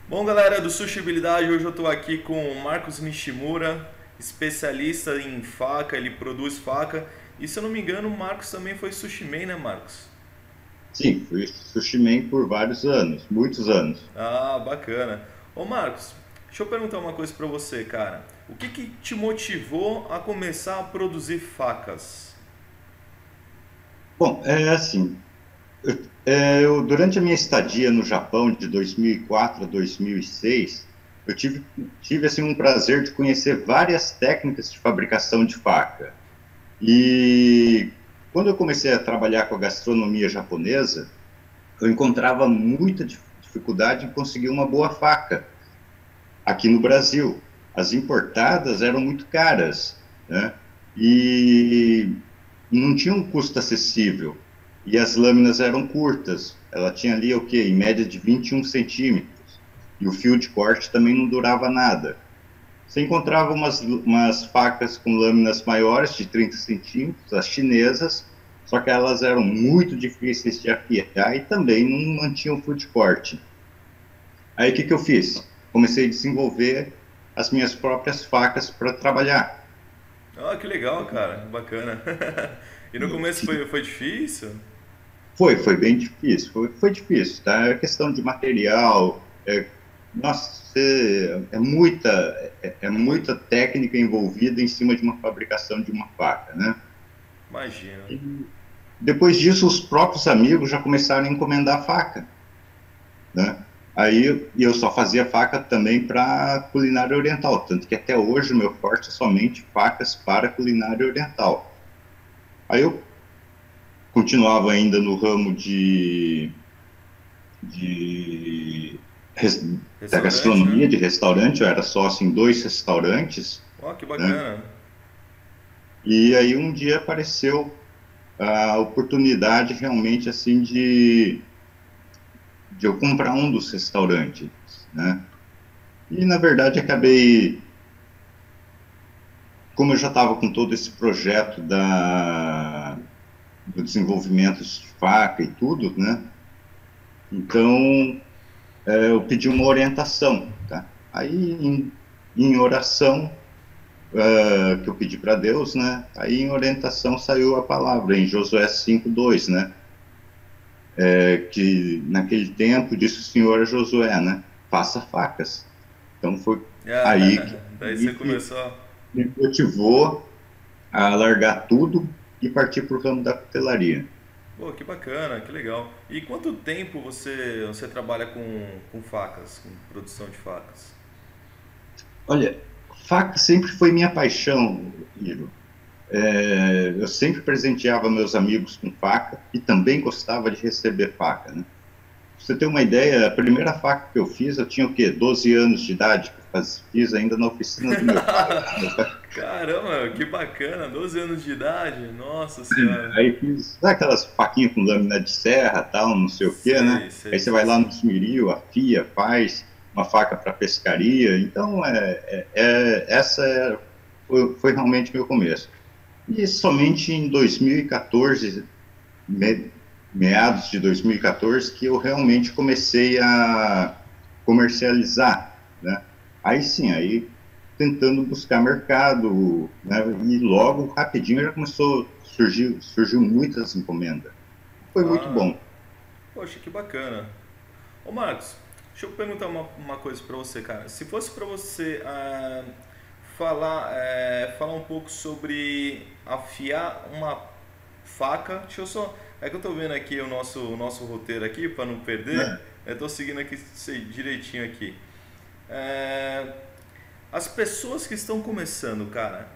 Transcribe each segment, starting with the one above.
Bom, galera do Sushibilidade, hoje eu estou aqui com o Marcos Nishimura, especialista em faca, ele produz faca. E se eu não me engano, o Marcos também foi sushi man, né, Marcos? Sim, fui sushi man por vários anos, muitos anos. Ah, bacana. Ô Marcos, deixa eu perguntar uma coisa pra você, cara. O que que te motivou a começar a produzir facas? Bom, é assim, durante a minha estadia no Japão, de 2004 a 2006, eu tive assim, um prazer de conhecer várias técnicas de fabricação de faca. E quando eu comecei a trabalhar com a gastronomia japonesa, eu encontrava muita dificuldade em conseguir uma boa faca aqui no Brasil. As importadas eram muito caras, né? E não tinha um custo acessível. E as lâminas eram curtas. Ela tinha ali o quê? Em média de 21 centímetros. E o fio de corte também não durava nada. Você encontrava umas facas com lâminas maiores, de 30 centímetros, as chinesas, só que elas eram muito difíceis de afiar e também não mantinham fio de corte. Aí o que eu fiz? Comecei a desenvolver as minhas próprias facas para trabalhar. Ah, que legal, cara, bacana. E no começo foi difícil? Foi bem difícil, foi difícil, tá? É questão de material, nossa, é muita técnica envolvida em cima de uma fabricação de uma faca, né? Imagina. E depois disso, os próprios amigos já começaram a encomendar faca, né? Aí eu só fazia faca também para culinária oriental, tanto que até hoje o meu forte é somente facas para culinária oriental. Aí eu continuava ainda no ramo de da Restaurante, né? gastronomia, de restaurante, eu era sócio em dois restaurantes, Ó, que né? bacana. E aí um dia apareceu a oportunidade realmente assim de eu comprar um dos restaurantes, né? E na verdade acabei, como eu já estava com todo esse projeto do desenvolvimento de faca e tudo, né? Então eu pedi uma orientação, tá? Aí em oração que eu pedi para Deus, né? Aí em orientação saiu a palavra em Josué 5:2, né? Que naquele tempo disse o Senhor a Josué, né? Faça facas. Então foi aí Ah, daí você que começou. me motivou a largar tudo e partir para o ramo da cutelaria. Pô, que bacana, que legal. E quanto tempo você trabalha com facas, com produção de facas? Olha, faca sempre foi minha paixão, Iro. Eu sempre presenteava meus amigos com faca e também gostava de receber faca, né? Pra você ter uma ideia, a primeira faca que eu fiz, eu tinha o quê? 12 anos de idade, que eu fiz ainda na oficina do meu pai. Meu pai. Caramba, que bacana, 12 anos de idade, nossa senhora. Aí fiz, sabe aquelas faquinhas com lâmina de serra, tal, não sei o quê, né? Sei, Aí sei, você sei vai lá sim. no esmeril, afia, faz uma faca para pescaria. Então, foi realmente meu começo. E somente em 2014, meados de 2014, que eu realmente comecei a comercializar, né? Aí sim, aí tentando buscar mercado, né? E logo, rapidinho, já surgiu muitas encomendas. Foi muito Ah, bom. poxa, que bacana. Ô Marcos, deixa eu perguntar uma coisa pra você, cara. Se fosse pra você falar um pouco sobre afiar uma faca, deixa eu só. É que eu tô vendo aqui o nosso roteiro aqui, pra não perder. Né? Eu tô seguindo aqui direitinho aqui. É, as pessoas que estão começando, cara,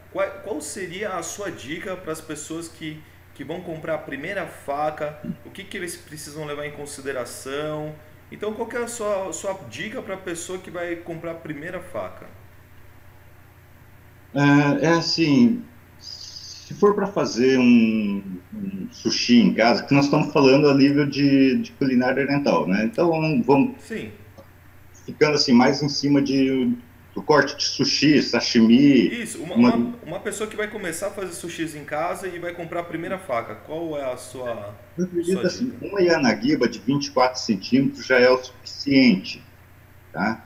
qual seria a sua dica para as pessoas que vão comprar a primeira faca? O que eles precisam levar em consideração? Então, qual que é a sua dica para a pessoa que vai comprar a primeira faca? É assim, se for para fazer um sushi em casa, que nós estamos falando a nível de culinária oriental, né? Então vamos Sim, ficando assim mais em cima do corte de sushi, sashimi, isso. Uma, uma, uma, uma pessoa que vai começar a fazer sushis em casa e vai comprar a primeira faca, qual é a eu sua acredito dica? assim, uma Yanagiba de 24 centímetros já é o suficiente, tá?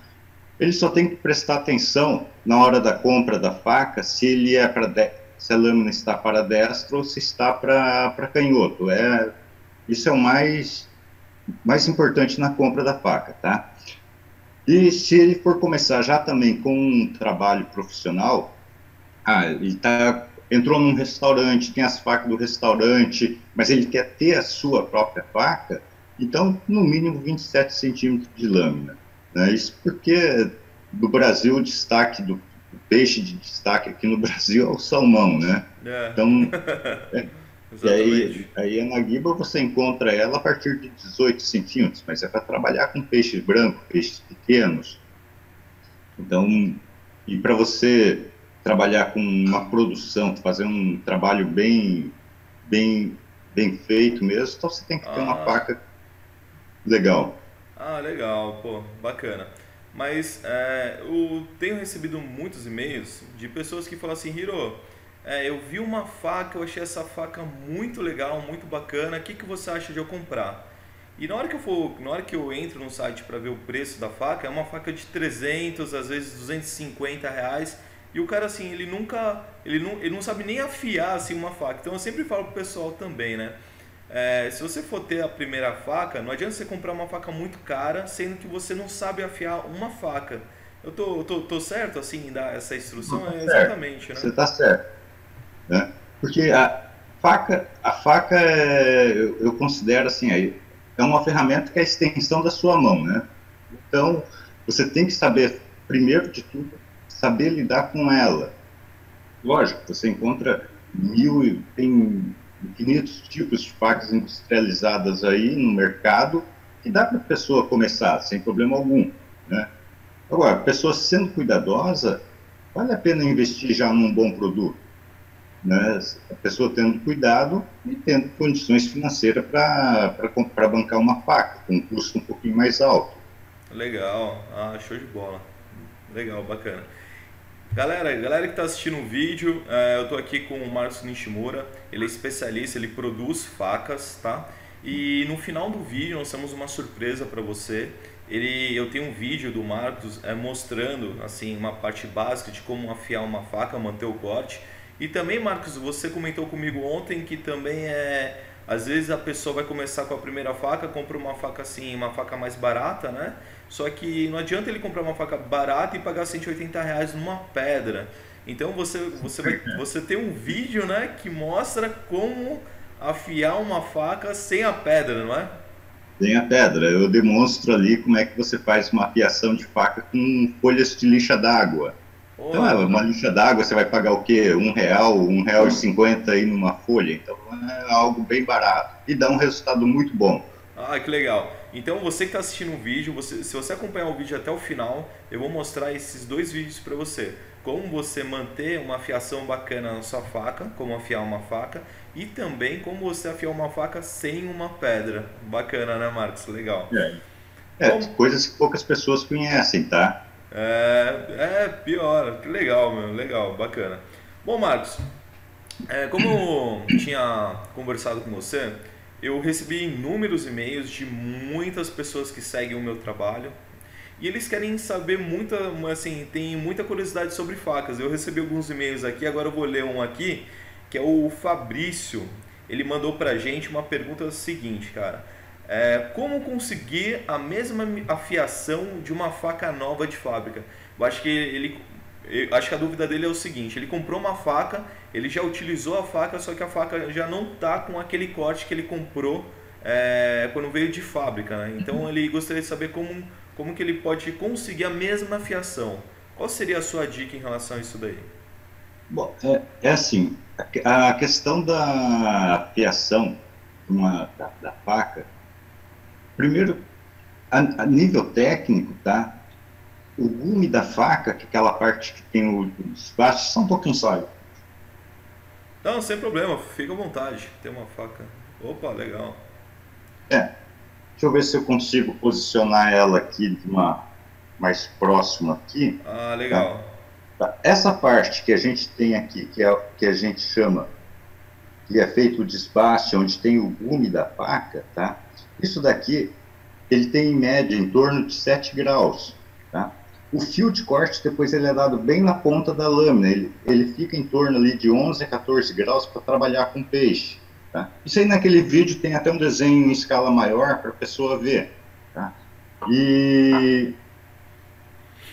Ele só tem que prestar atenção na hora da compra da faca se ele é se a lâmina está para destro ou se está para canhoto. Isso é o mais importante na compra da faca, tá? E se ele for começar já também com um trabalho profissional, ele entrou num restaurante, tem as facas do restaurante, mas ele quer ter a sua própria faca, então, no mínimo 27 centímetros de lâmina, né? Isso porque no Brasil o destaque do peixe de destaque aqui no Brasil é o salmão, né? É. Então, e Exatamente. aí a Naguiba você encontra ela a partir de 18 centímetros, mas é para trabalhar com peixes brancos, peixes pequenos. Então, e para você trabalhar com uma produção, fazer um trabalho bem feito mesmo, então você tem que ter uma Ah, faca legal. legal, pô, bacana. Mas eu tenho recebido muitos e-mails de pessoas que falam assim, Hiro, eu vi uma faca, eu achei essa faca muito legal, muito bacana, o que que você acha de eu comprar? E na hora que eu entro no site para ver o preço da faca, é uma faca de 300, às vezes 250 reais, e o cara assim, ele não sabe nem afiar assim uma faca. Então eu sempre falo pro pessoal também, né? Se você for ter a primeira faca, não adianta você comprar uma faca muito cara, sendo que você não sabe afiar uma faca. Tô certo assim em dar essa Não, instrução? tá É certo. exatamente, né? Você está certo, né? Porque a faca eu considero assim, é uma ferramenta que é a extensão da sua mão, né? Então, você tem que saber, primeiro de tudo, saber lidar com ela. Lógico, você encontra tem infinitos tipos de facas industrializadas aí no mercado que dá para a pessoa começar sem problema algum, né? Agora, a pessoa sendo cuidadosa, vale a pena investir já num bom produto, né? A pessoa tendo cuidado e tendo condições financeiras para bancar uma faca, com um custo um pouquinho mais alto. Legal. Show de bola. Legal, bacana. Galera que está assistindo o vídeo, eu estou aqui com o Marcos Nishimura, ele é especialista, ele produz facas, tá? E no final do vídeo nós temos uma surpresa para você. Eu tenho um vídeo do Marcos mostrando assim uma parte básica de como afiar uma faca, manter o corte. E também, Marcos, você comentou comigo ontem que também às vezes a pessoa vai começar com a primeira faca, compra uma faca assim, uma faca mais barata, né? Só que não adianta ele comprar uma faca barata e pagar 180 reais numa pedra. Então você tem um vídeo, né, que mostra como afiar uma faca sem a pedra, não é? Tem a pedra, eu demonstro ali como é que você faz uma afiação de faca com folhas de lixa d'água. Então, Oh, uma lixa d'água você vai pagar o quê? R$ 1, R$ 1,50 aí numa folha. Então, é algo bem barato e dá um resultado muito bom. que legal. Então você que está assistindo o vídeo, se você acompanhar o vídeo até o final, eu vou mostrar esses dois vídeos para você. Como você manter uma afiação bacana na sua faca, como afiar uma faca, e também como você afiar uma faca sem uma pedra. Bacana, né, Marcos? Legal. Bom, Coisas que poucas pessoas conhecem, tá? pior. Que legal, meu. Legal, bacana. Bom, Marcos, como eu tinha conversado com você, eu recebi inúmeros e-mails de muitas pessoas que seguem o meu trabalho e eles querem saber assim, tem muita curiosidade sobre facas. Eu recebi alguns e-mails aqui, agora eu vou ler um aqui, que é o Fabrício. Ele mandou pra gente uma pergunta seguinte, cara. Como conseguir a mesma afiação de uma faca nova de fábrica? Eu acho que a dúvida dele é o seguinte: ele comprou uma faca, ele já utilizou a faca, só que a faca já não tá com aquele corte que ele comprou quando veio de fábrica, né? Então ele gostaria de saber como que ele pode conseguir a mesma afiação. Qual seria a sua dica em relação a isso daí? Bom, é assim, a questão da afiação da faca, primeiro, a nível técnico, tá? O gume da faca, que é aquela parte que tem o desbaste, só um pouquinho sólido. Não, sem problema, fica à vontade. Tem uma faca. Opa, legal. Deixa eu ver se eu consigo posicionar ela aqui de uma mais próxima aqui, tá? Legal. Tá. Essa parte que a gente tem aqui, que é o que a gente chama, que é feito o desbaste, onde tem o gume da faca, tá? Isso daqui, ele tem em média em torno de 7 graus. tá? O fio de corte, depois ele é dado bem na ponta da lâmina, ele fica em torno ali de 11 a 14 graus para trabalhar com peixe, tá? Isso aí naquele vídeo tem até um desenho em escala maior para a pessoa ver, tá? E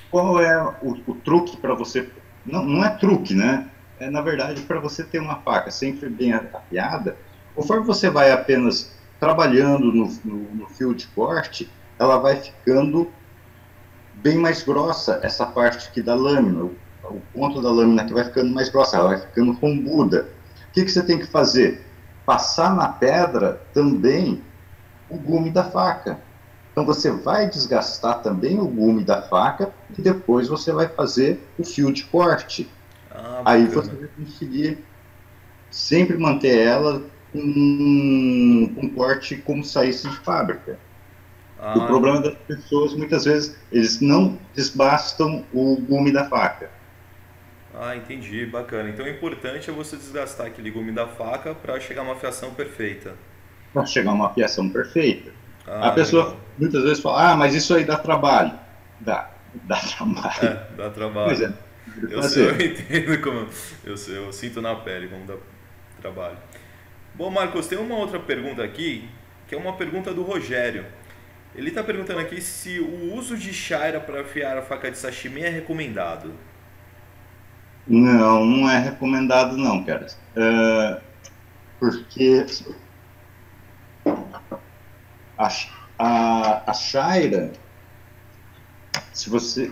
qual é o truque para você... Não, não é truque, né? É, na verdade, para você ter uma faca sempre bem afiada, conforme você vai apenas trabalhando no fio de corte, ela vai ficando bem mais grossa, essa parte aqui da lâmina, o ponto da lâmina que vai ficando mais grossa, ela vai ficando rombuda. O que você tem que fazer? Passar na pedra também o gume da faca. Então você vai desgastar também o gume da faca e depois você vai fazer o fio de corte. Ah, Aí você bacana. vai conseguir sempre manter ela com um corte como saísse de fábrica. O Ah, problema das pessoas, muitas vezes, eles não desbastam o gume da faca. entendi, bacana. Então o importante é você desgastar aquele gume da faca para chegar a uma afiação perfeita. Para chegar a uma afiação perfeita. A Ah, legal. pessoa muitas vezes fala, ah, mas isso aí dá trabalho. Dá trabalho. Dá Mas trabalho. é possível Eu fazer. entendo como. Eu sinto na pele como dá trabalho. Bom, Marcos, tem uma outra pergunta aqui, que é uma pergunta do Rogério. Ele está perguntando aqui se o uso de chaira para afiar a faca de sashimi é recomendado. Não, não é recomendado não, cara. Porque a, a Shaira, se você...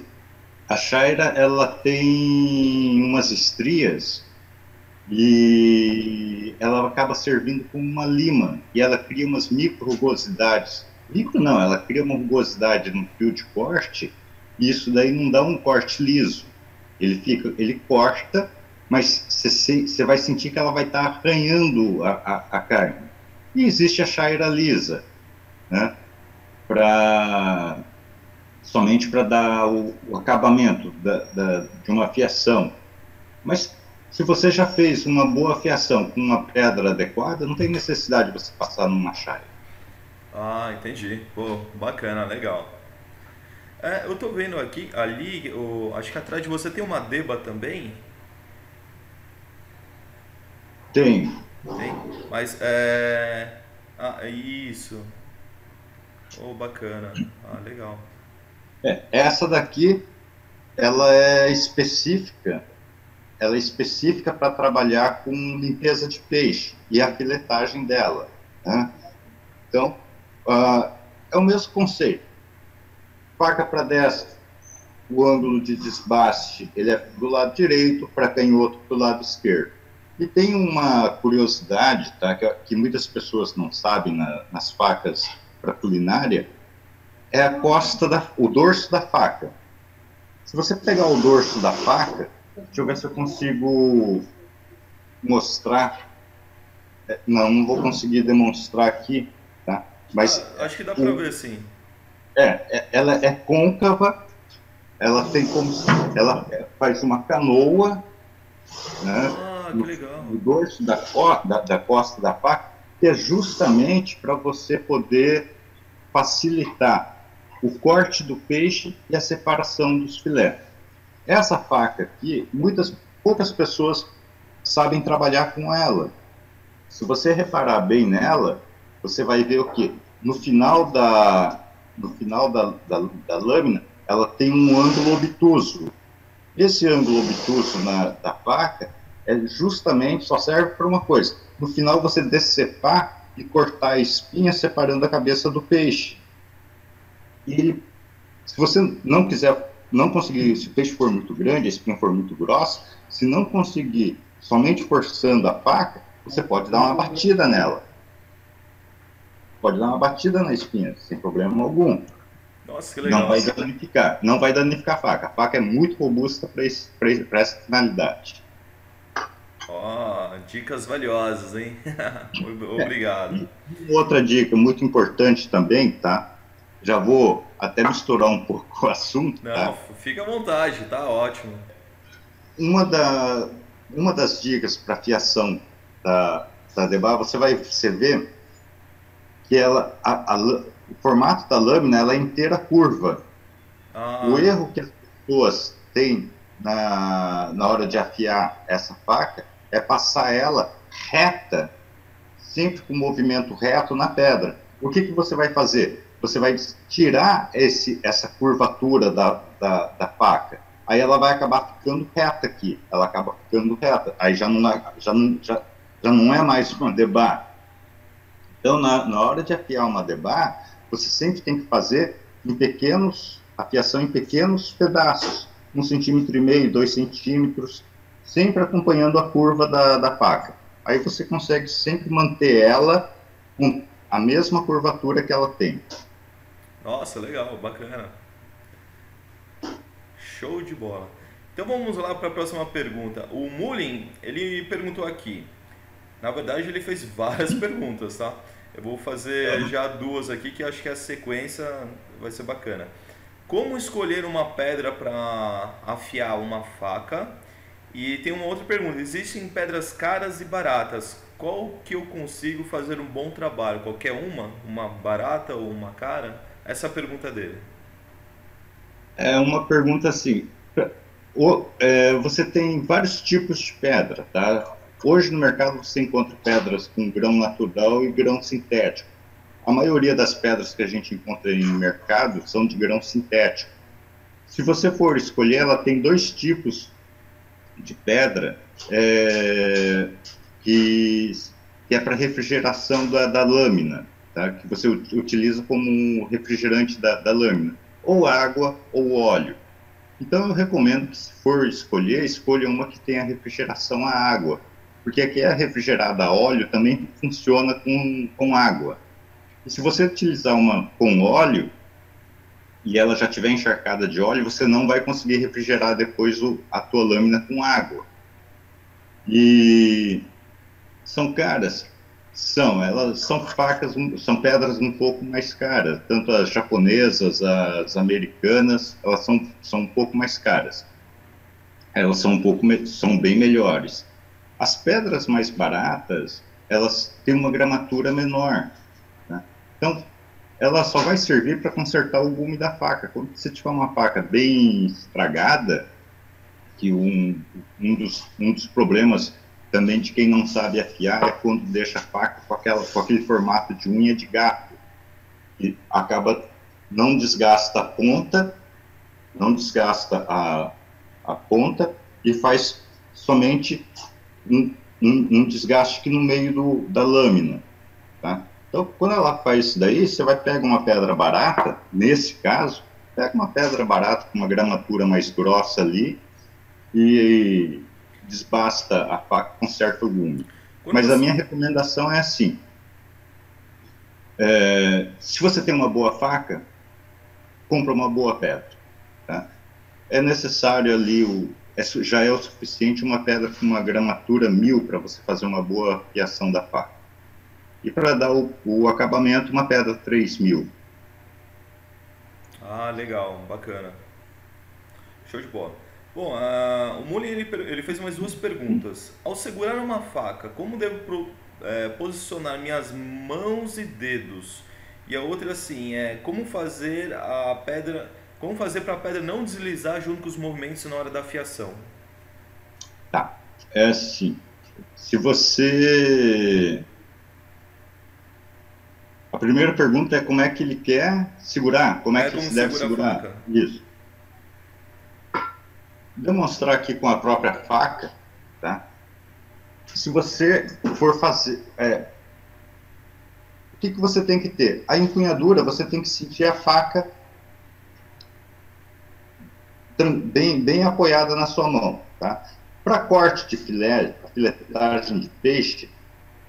A Shaira, ela tem umas estrias e ela acaba servindo como uma lima e ela cria umas micro rugosidades. Micro não, ela cria uma rugosidade no fio de corte e isso daí não dá um corte liso. Ele corta, mas você vai sentir que ela vai estar arranhando a carne. E existe a Shaira lisa, né? Somente para dar o acabamento de uma fiação. Mas se você já fez uma boa fiação com uma pedra adequada, não tem necessidade de você passar numa Shaira. Ah, entendi. Pô, bacana, legal. Eu tô vendo aqui, ali, acho que atrás de você tem uma deba também. Tem. Tem? Mas Ah, isso. Oh, bacana. Ah, legal. Essa daqui, ela é específica. Ela é específica para trabalhar com limpeza de peixe e a filetagem dela, né? Então, é o mesmo conceito. Faca para destro, o ângulo de desbaste ele é do lado direito, para canhoto do lado esquerdo. E tem uma curiosidade, tá, que muitas pessoas não sabem nas facas para culinária, é a o dorso da faca. Se você pegar o dorso da faca, deixa eu ver se eu consigo mostrar. Não, não vou conseguir demonstrar aqui, tá? Mas Acho que dá pra ver sim. ela é côncava, ela tem como ela faz uma canoa, né, Ah, que legal. no dorso da costa da faca, que é justamente para você poder facilitar o corte do peixe e a separação dos filés. Essa faca aqui, poucas pessoas sabem trabalhar com ela. Se você reparar bem nela, você vai ver o quê? No final da lâmina, ela tem um ângulo obtuso. Esse ângulo obtuso da faca só serve para uma coisa. No final, você decepar e cortar a espinha, separando a cabeça do peixe. E se você não conseguir, se o peixe for muito grande, a espinha for muito grossa, se não conseguir somente forçando a faca, você pode dar uma batida nela. Pode dar uma batida na espinha, sem problema algum. Nossa, que Não legal. vai danificar a faca. A faca é muito robusta para essa finalidade. Ó, dicas valiosas, hein? Obrigado. E outra dica muito importante também, tá? Já vou até misturar um pouco o assunto, Não, tá? fica à vontade, tá ótimo. Uma das dicas para fiação da Deba, você vê que o formato da lâmina ela é inteira curva. O Ah, erro que as pessoas têm na hora de afiar essa faca é passar ela reta, sempre com movimento reto na pedra. O que você vai fazer? Você vai tirar essa curvatura da faca. Aí ela vai acabar ficando reta aqui. Ela acaba ficando reta. Aí já não é mais uma debar. Então, na hora de afiar uma debar, você sempre tem que fazer afiação em pequenos pedaços, 1,5 cm, 2 cm, sempre acompanhando a curva da faca. Aí você consegue sempre manter ela com a mesma curvatura que ela tem. nossa, legal, bacana. Show de bola. Então vamos lá para a próxima pergunta. O Mullen, ele perguntou aqui. Na verdade, ele fez várias perguntas, tá? Eu vou fazer já duas aqui que acho que a sequência vai ser bacana. Como escolher uma pedra para afiar uma faca? E tem uma outra pergunta: existem pedras caras e baratas? Qual que eu consigo fazer um bom trabalho? Qualquer uma? Uma barata ou uma cara? Essa é a pergunta dele. É uma pergunta assim: você tem vários tipos de pedra, tá? Hoje no mercado você encontra pedras com grão natural e grão sintético. A maioria das pedras que a gente encontra em mercado são de grão sintético. Se você for escolher, ela tem dois tipos de pedra que, que é para refrigeração da lâmina, tá? Que você utiliza como um refrigerante da lâmina, ou água ou óleo. Então eu recomendo que, se for escolher, escolha uma que tenha refrigeração a água, porque aqui a refrigerada a óleo também funciona com água. E se você utilizar uma com óleo e ela já estiver encharcada de óleo, você não vai conseguir refrigerar depois a tua lâmina com água. E são caras? Elas são facas, são pedras um pouco mais caras, tanto as japonesas, as americanas, elas são um pouco mais caras. Elas são bem melhores. As pedras mais baratas, elas têm uma gramatura menor, né? Então, ela só vai servir para consertar o gume da faca. Quando você tiver uma faca bem estragada, que um dos problemas também de quem não sabe afiar é quando deixa a faca com aquele formato de unha de gato, que acaba, não desgasta a ponta, não desgasta a ponta e faz somente um desgaste aqui no meio da lâmina, tá? Então, quando ela faz isso daí, você vai pegar uma pedra barata, nesse caso, pega uma pedra barata com uma gramatura mais grossa ali e desbasta a faca, conserta o gume. Quando Mas a você. minha recomendação é assim: se você tem uma boa faca, compra uma boa pedra, tá? É necessário ali, já é o suficiente uma pedra com uma gramatura 1000 para você fazer uma boa fiação da faca. E para dar o acabamento, uma pedra 3000. Ah, legal, bacana. Show de bola. Bom, o Mullen ele fez mais duas perguntas. Ao segurar uma faca, como devo posicionar minhas mãos e dedos? E a outra assim como fazer como fazer para a pedra não deslizar junto com os movimentos na hora da afiação? Tá, é assim, se você... A primeira pergunta é como é que ele quer segurar, como é É que como se deve segura a segurar. faca? Isso. Demonstrar aqui com a própria faca, tá? Se você for fazer... o que você tem que ter? A empunhadura, você tem que sentir a faca bem apoiada na sua mão, tá? Para corte de filé, filetagem de peixe,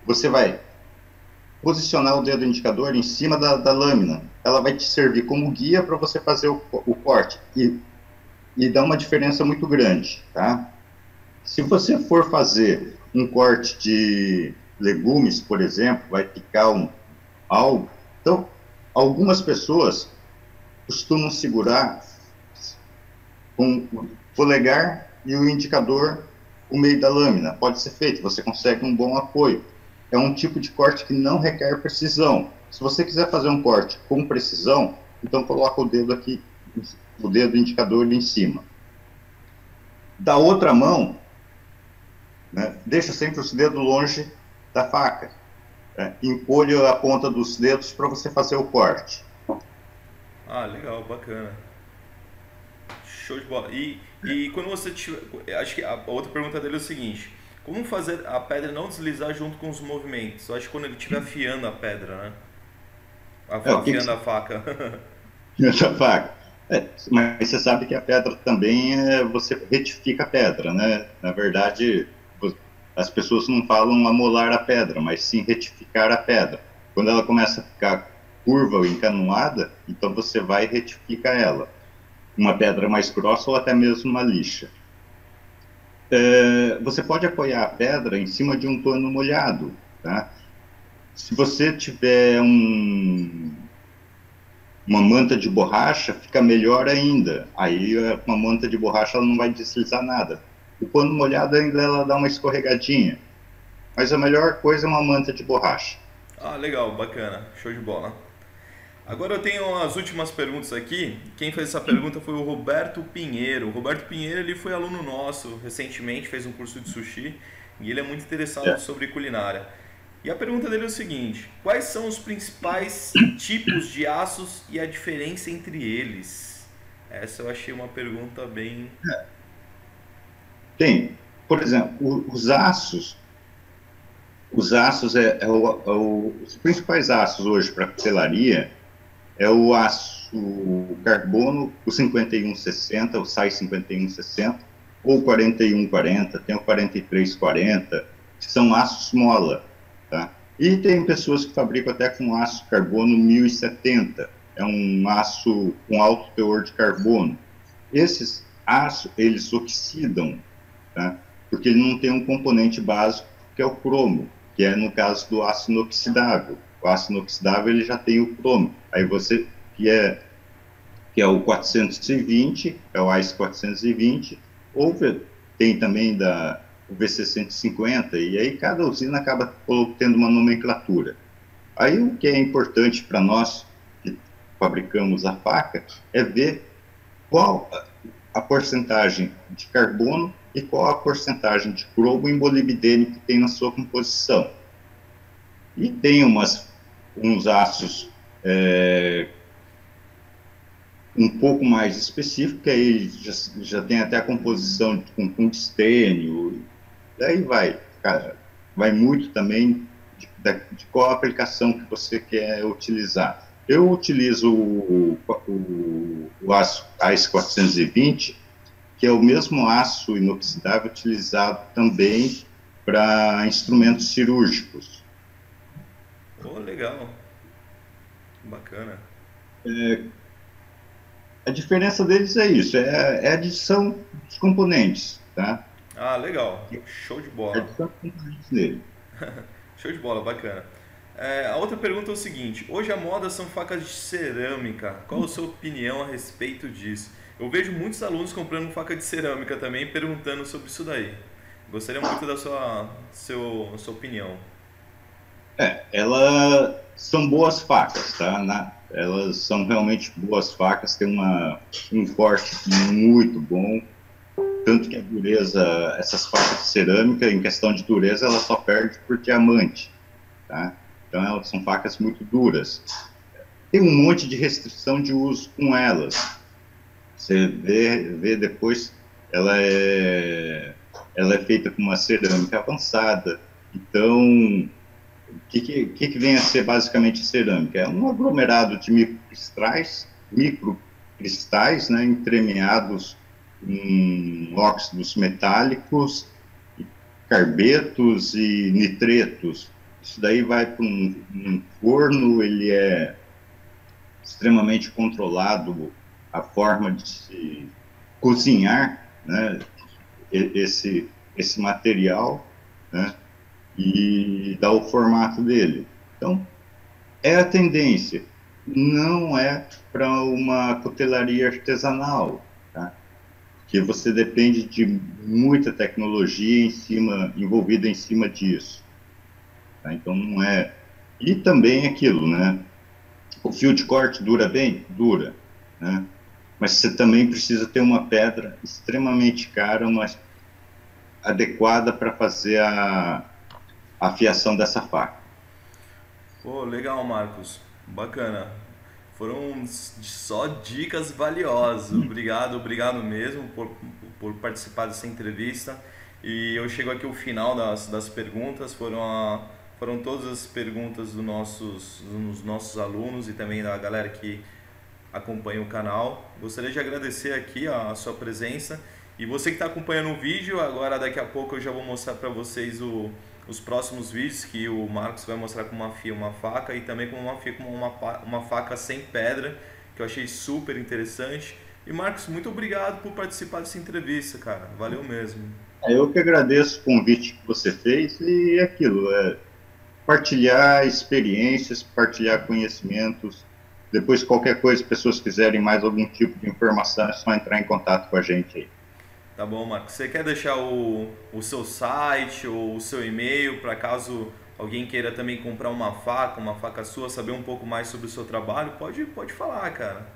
você vai posicionar o dedo indicador em cima da lâmina. Ela vai te servir como guia para você fazer o corte e dá uma diferença muito grande, tá? Se você for fazer um corte de legumes, por exemplo, vai picar algo, então algumas pessoas costumam segurar com o polegar e o indicador o meio da lâmina. Pode ser feito, você consegue um bom apoio. É um tipo de corte que não requer precisão. Se você quiser fazer um corte com precisão, então coloca o dedo aqui o dedo indicador em cima. Da outra mão, né, deixa sempre os dedos longe da faca. Encolha a ponta dos dedos para você fazer o corte. Ah, legal, bacana. Show de bola. E quando você tiver. Acho que a outra pergunta dele é o seguinte: como fazer a pedra não deslizar junto com os movimentos? Eu acho que quando ele estiver afiando a pedra, né? O que Afiando que a faca. essa faca? Mas você sabe que a pedra também você retifica a pedra, né? Na verdade, as pessoas não falam amolar a pedra, mas sim retificar a pedra. Quando ela começa a ficar curva ou encanoada, então você vai e retifica ela. Uma pedra mais grossa ou até mesmo uma lixa. Você pode apoiar a pedra em cima de um pano molhado, tá? Se você tiver uma manta de borracha, fica melhor ainda. Aí uma manta de borracha ela não vai deslizar nada. O pano molhado ainda ela dá uma escorregadinha, mas a melhor coisa é uma manta de borracha. Ah, legal, bacana. Show de bola. Agora eu tenho as últimas perguntas aqui. Quem fez essa pergunta foi o Roberto Pinheiro. O Roberto Pinheiro ele foi aluno nosso recentemente, fez um curso de sushi e ele é muito interessado É. sobre culinária. E a pergunta dele é o seguinte: quais são os principais tipos de aços e a diferença entre eles? Essa eu achei uma pergunta bem. Tem, por exemplo, os aços os principais aços hoje para cutelaria é o aço carbono, o 5160, o SAI 5160, ou 4140, tem o 4340, que são aços mola, tá? E tem pessoas que fabricam até com aço carbono 1070, é um aço com alto teor de carbono. Esses aços, eles oxidam, tá? Porque ele não tem um componente básico, que é o cromo, que é no caso do aço inoxidável. O aço inoxidável ele já tem o cromo. Aí você, que é o 420, é o ICE 420, ou tem também o VC 150, e aí cada usina acaba tendo uma nomenclatura. Aí o que é importante para nós, que fabricamos a faca, é ver qual a porcentagem de carbono e qual a porcentagem de cromo e molibdênio que tem na sua composição. E tem uns aços um pouco mais específicos, que aí já tem até a composição com tungstênio, daí vai, cara, vai muito também de qual aplicação que você quer utilizar. Eu utilizo o aço AIS 420, que é o mesmo aço inoxidável utilizado também para instrumentos cirúrgicos. Oh, legal. Bacana. A diferença deles é isso, é a adição dos componentes, tá? Ah, legal. Show de A bola. adição dos componentes nele. Show de bola, bacana. A outra pergunta é o seguinte: hoje a moda são facas de cerâmica. Qual a sua opinião a respeito disso? Eu vejo muitos alunos comprando faca de cerâmica também, perguntando sobre isso daí. Gostaria muito da sua opinião. Elas são boas facas, tá? Elas são realmente boas facas, tem um corte muito bom, tanto que a dureza, essas facas de cerâmica, em questão de dureza, ela só perde por diamante, tá? Então elas são facas muito duras. Tem um monte de restrição de uso com elas. Você vê depois, ela é feita com uma cerâmica avançada, então o que vem a ser basicamente cerâmica? É um aglomerado de microcristais, né, entremeados em óxidos metálicos, carbetos e nitretos. Isso daí vai para um forno, ele é extremamente controlado, a forma de se cozinhar, né, esse material, né, e dá o formato dele. Então, é a tendência, não é para uma cutelaria artesanal, tá? Porque você depende de muita tecnologia envolvida em cima disso, tá? Então, não é... E também aquilo, né? O fio de corte dura bem? Dura, né? mas você também precisa ter uma pedra extremamente cara, mas adequada para fazer a afiação dessa faca. Pô, legal, Marcos. Bacana. Foram só dicas valiosas. Obrigado, obrigado mesmo por participar dessa entrevista. E eu chego aqui ao final das perguntas. Foram todas as perguntas dos nossos alunos e também da galera que acompanha o canal. Gostaria de agradecer aqui a sua presença. E você que está acompanhando o vídeo, agora daqui a pouco eu já vou mostrar para vocês os próximos vídeos que o Marcos vai mostrar com uma faca e também com uma faca sem pedra, que eu achei super interessante. E Marcos, muito obrigado por participar dessa entrevista, cara. Valeu mesmo. Eu que agradeço o convite que você fez e aquilo, partilhar experiências, partilhar conhecimentos. Depois, qualquer coisa, se pessoas quiserem mais algum tipo de informação, é só entrar em contato com a gente aí. Tá bom, Marcos. Você quer deixar o seu site ou o seu e-mail para caso alguém queira também comprar uma faca sua, saber um pouco mais sobre o seu trabalho? Pode falar, cara.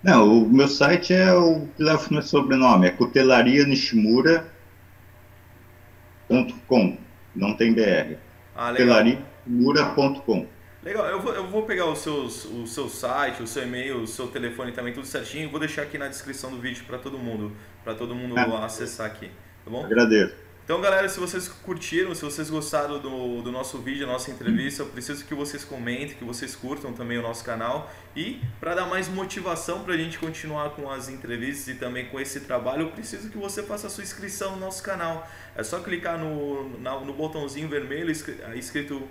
Não, o meu site é o que leva o meu sobrenome, é cutelarianishimura.com, não tem BR. Ah, legal. Cutelarianishimura.com. Legal, eu vou pegar o seu site, o seu e-mail, o seu telefone também, tudo certinho. Vou deixar aqui na descrição do vídeo para todo mundo acessar aqui, tá bom? Agradeço. Então, galera, se vocês curtiram, se vocês gostaram do nosso vídeo, da nossa entrevista, eu preciso que vocês comentem, que vocês curtam também o nosso canal. E para dar mais motivação para a gente continuar com as entrevistas e também com esse trabalho, eu preciso que você faça a sua inscrição no nosso canal. É só clicar no botãozinho vermelho escrito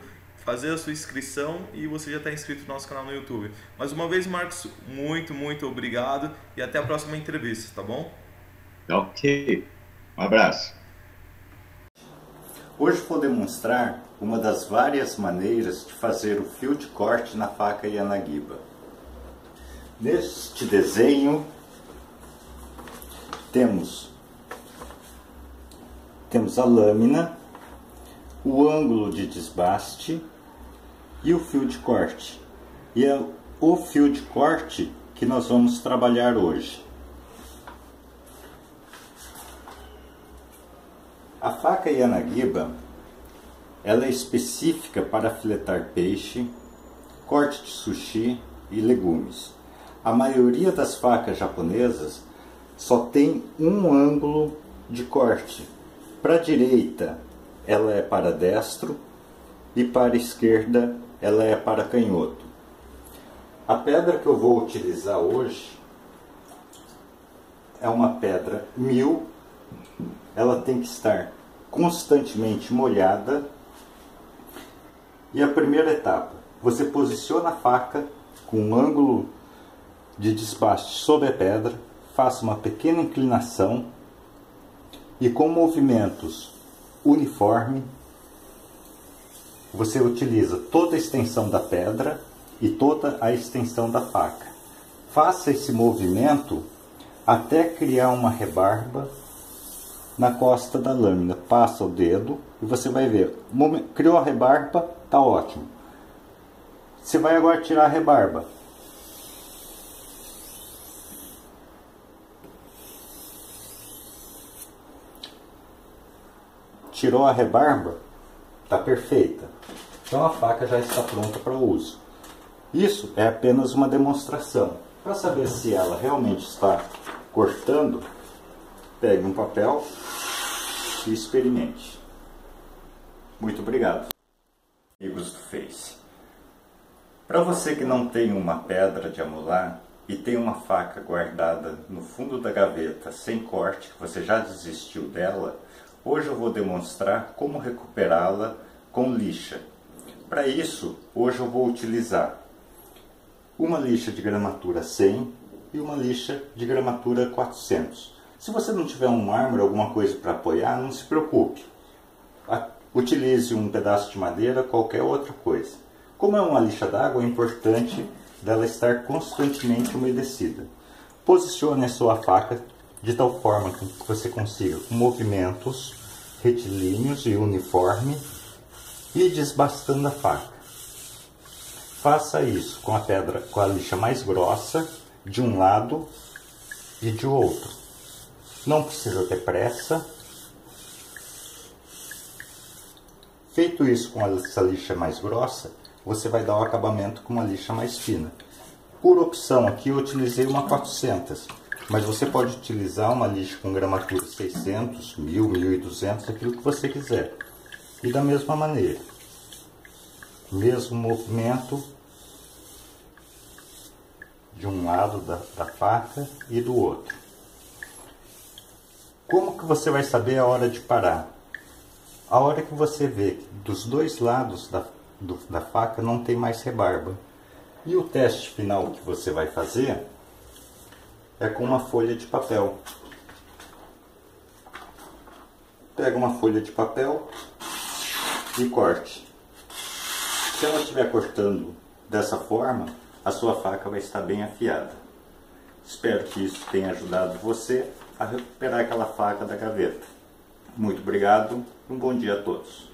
fazer a sua inscrição e você já está inscrito no nosso canal no YouTube. Mais uma vez, Marcos, muito obrigado e até a próxima entrevista, tá bom? Ok. Um abraço. Hoje vou demonstrar uma das várias maneiras de fazer o fio de corte na faca Yanagiba. Neste desenho temos a lâmina, o ângulo de desbaste e o fio de corte. E é o fio de corte que nós vamos trabalhar hoje. A faca Yanagiba, ela é específica para filetar peixe, corte de sushi e legumes. A maioria das facas japonesas só tem um ângulo de corte. Para a direita, ela é para destro e para a esquerda, ela é para canhoto. A pedra que eu vou utilizar hoje é uma pedra 1000. Ela tem que estar constantemente molhada. E a primeira etapa, você posiciona a faca com um ângulo de desbaste sobre a pedra, faça uma pequena inclinação e com movimentos uniformes você utiliza toda a extensão da pedra e toda a extensão da faca. Faça esse movimento até criar uma rebarba na costa da lâmina. Passa o dedo e você vai ver. Criou a rebarba, tá ótimo. Você vai agora tirar a rebarba. Tirou a rebarba, tá perfeita. Então a faca já está pronta para uso. Isso é apenas uma demonstração. Para saber se ela realmente está cortando, pegue um papel e experimente. Muito obrigado, amigos do Face. Para você que não tem uma pedra de amolar e tem uma faca guardada no fundo da gaveta sem corte, que você já desistiu dela, hoje eu vou demonstrar como recuperá-la com lixa. Para isso, hoje eu vou utilizar uma lixa de gramatura 100 e uma lixa de gramatura 400. Se você não tiver um mármore, alguma coisa para apoiar, não se preocupe. Utilize um pedaço de madeira, qualquer outra coisa. Como é uma lixa d'água, é importante dela estar constantemente umedecida. Posicione a sua faca de tal forma que você consiga movimentos retilíneos e uniforme e desbastando a faca. Faça isso com a pedra, com a lixa mais grossa de um lado e de outro. Não precisa ter pressa. Feito isso com essa lixa mais grossa, você vai dar o acabamento com uma lixa mais fina. Por opção aqui eu utilizei uma 400, mas você pode utilizar uma lixa com gramatura 600, 1000, 1200, aquilo que você quiser. E da mesma maneira, mesmo movimento de um lado da faca e do outro. Como que você vai saber a hora de parar? A hora que você vê que dos dois lados da faca não tem mais rebarba. E o teste final que você vai fazer é com uma folha de papel. Pega uma folha de papel e corte. Se ela estiver cortando dessa forma, a sua faca vai estar bem afiada. Espero que isso tenha ajudado você a recuperar aquela faca da gaveta. Muito obrigado e um bom dia a todos.